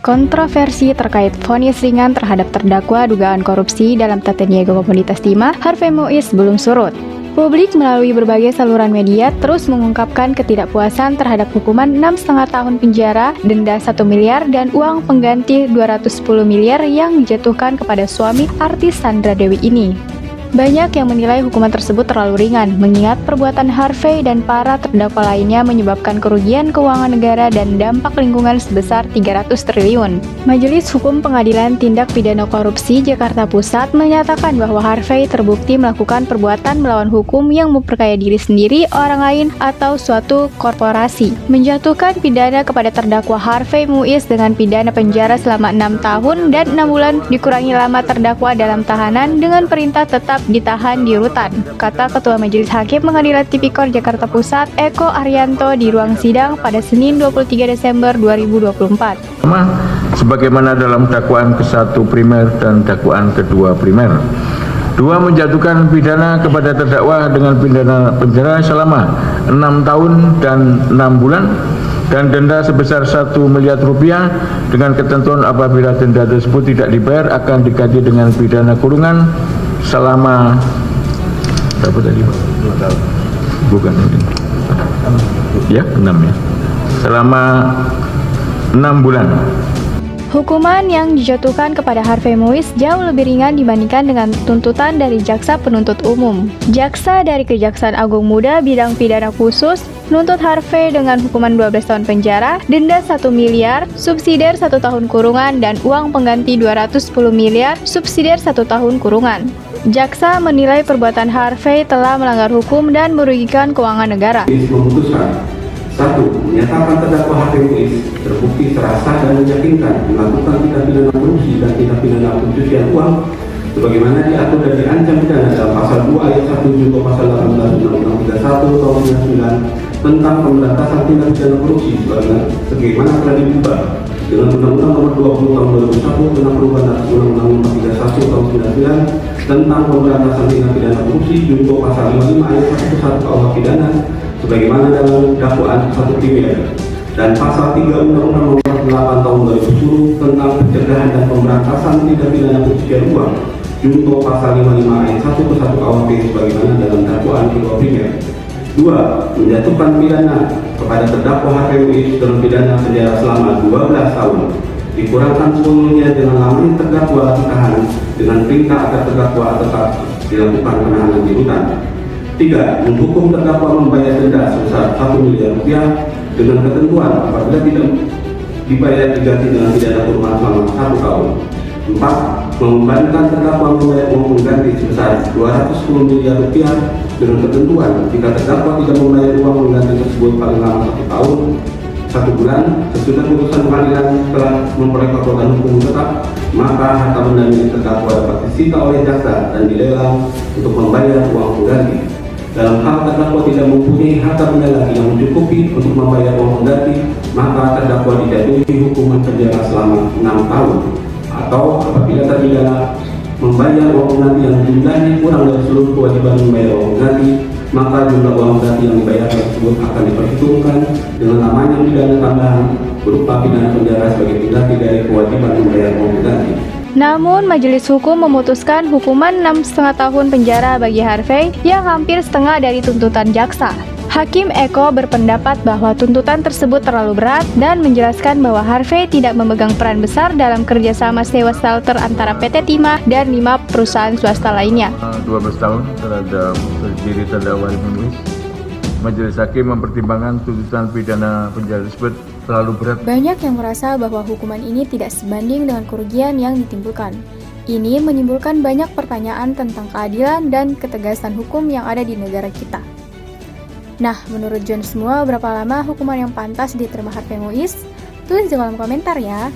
Kontroversi terkait vonis ringan terhadap terdakwa dugaan korupsi dalam Tata Niaga Komoditas Timah, Harvey Muiz belum surut. Publik melalui berbagai saluran media terus mengungkapkan ketidakpuasan terhadap hukuman 6,5 tahun penjara, denda 1 miliar, dan uang pengganti 210 miliar yang dijatuhkan kepada suami artis Sandra Dewi ini. Banyak yang menilai hukuman tersebut terlalu ringan, mengingat perbuatan Harvey dan para terdakwa lainnya menyebabkan kerugian keuangan negara dan dampak lingkungan sebesar 300 triliun. Majelis Hukum Pengadilan Tindak Pidana Korupsi Jakarta Pusat menyatakan bahwa Harvey terbukti melakukan perbuatan melawan hukum yang memperkaya diri sendiri, orang lain, atau suatu korporasi. Menjatuhkan pidana kepada terdakwa Harvey Muiz dengan pidana penjara selama 6 tahun dan 6 bulan dikurangi lama terdakwa dalam tahanan dengan perintah tetap ditahan di rutan, kata Ketua Majelis Hakim Pengadilan Tipikor Jakarta Pusat Eko Arianto di ruang sidang pada Senin 23 Desember 2024. Sebagaimana dalam dakwaan ke-1 primer dan dakwaan ke-2 primer. 2. Menjatuhkan pidana kepada terdakwa dengan pidana penjara selama 6 tahun dan 6 bulan dan denda sebesar 1 miliar rupiah dengan ketentuan apabila denda tersebut tidak dibayar akan diganti dengan pidana kurungan selama berapa tadi Pak? 2 tahun. Bukan mungkin. Ya, 6 ya. Selama 6 bulan. Hukuman yang dijatuhkan kepada Harvey Muiz jauh lebih ringan dibandingkan dengan tuntutan dari Jaksa Penuntut Umum. Jaksa dari Kejaksaan Agung Muda Bidang Pidana Khusus menuntut Harvey dengan hukuman 12 tahun penjara, denda 1 miliar, subsidiar 1 tahun kurungan, dan uang pengganti 210 miliar, subsidiar 1 tahun kurungan. Jaksa menilai perbuatan Harvey telah melanggar hukum dan merugikan keuangan negara. Memutuskan 1. Menyatakan terdakwa Harvey Muiz terbukti secara sah dan meyakinkan melakukan tindak pidana korupsi dan tindak pidana pencucian uang sebagaimana diatur dan diancam pidana dalam pasal 2 ayat 1 junto pasal 18 Undang-Undang 31 tahun 99 tentang pemberantasan tindak pidana korupsi sebagaimana telah diubah dengan Undang-Undang Nomor 20 Tahun 2001 tentang perubahan atas Undang-Undang Nomor 31 Tahun 99 tentang pemberantasan tindak pidana korupsi junto pasal 55 ayat 1 KUH pidana sebagaimana dalam dakwaan 1 primer dan pasal 3 Undang-Undang Nomor 8 Tahun 2010 tentang pencegahan dan pemberantasan tindak pidana pencucian uang junto pasal 55 ayat 1 ke 1 KUHP sebagaimana dalam dakwaan 2 primer. 2. Menjatuhkan pidana kepada terdakwa Harvey Muiz dengan pidana penjara selama 12 tahun dikurangkan seluruhnya dengan lamanya terdakwa ditahan dengan perintah agar terdakwa tetap dilakukan penahanan di rutan. 3. Menghukum terdakwa membayar denda sebesar 1 miliar rupiah dengan ketentuan apabila tidak dibayar diganti dengan pidana kurungan selama 1 tahun. 4. Membebankan terdakwa membayar uang pengganti sebesar 210 miliar rupiah dengan ketentuan jika terdakwa tidak membayar uang pengganti tersebut paling lama 1 tahun 1 bulan sesudah putusan pengadilan telah memperoleh kekuatan hukum tetap, maka harta benda milik terdakwa dapat disita oleh jaksa dan dilelang untuk membayar uang pengganti. Dalam hal terdakwa tidak mempunyai harta benda lagi yang mencukupi untuk membayar uang pengganti, maka terdakwa dijatuhi hukuman penjara selama 6 tahun. Atau apabila terpidana membayar uang pengganti yang jumlahnya kurang dari seluruh kewajiban membayar uang pengganti, maka jumlah uang pengganti yang dibayar tersebut akan diperhitungkan dengan namanya pidana tambahan berupa pidana penjara sebagai pengganti dari kewajiban membayar uang pengganti. Namun, Majelis Hukum memutuskan hukuman 6,5 tahun penjara bagi Harvey yang hampir setengah dari tuntutan jaksa. Hakim Eko berpendapat bahwa tuntutan tersebut terlalu berat dan menjelaskan bahwa Harvey tidak memegang peran besar dalam kerjasama sewa shelter antara PT Timah dan 5 perusahaan swasta lainnya. 12 tahun terhadap diri terdakwa Harvey Muiz. Majelis Hakim mempertimbangkan tuntutan pidana penjara tersebut terlalu berat. Banyak yang merasa bahwa hukuman ini tidak sebanding dengan kerugian yang ditimbulkan. Ini menimbulkan banyak pertanyaan tentang keadilan dan ketegasan hukum yang ada di negara kita. Nah, menurut John semua, berapa lama hukuman yang pantas diterima Harvey Muiz? Tulis di kolom komentar ya.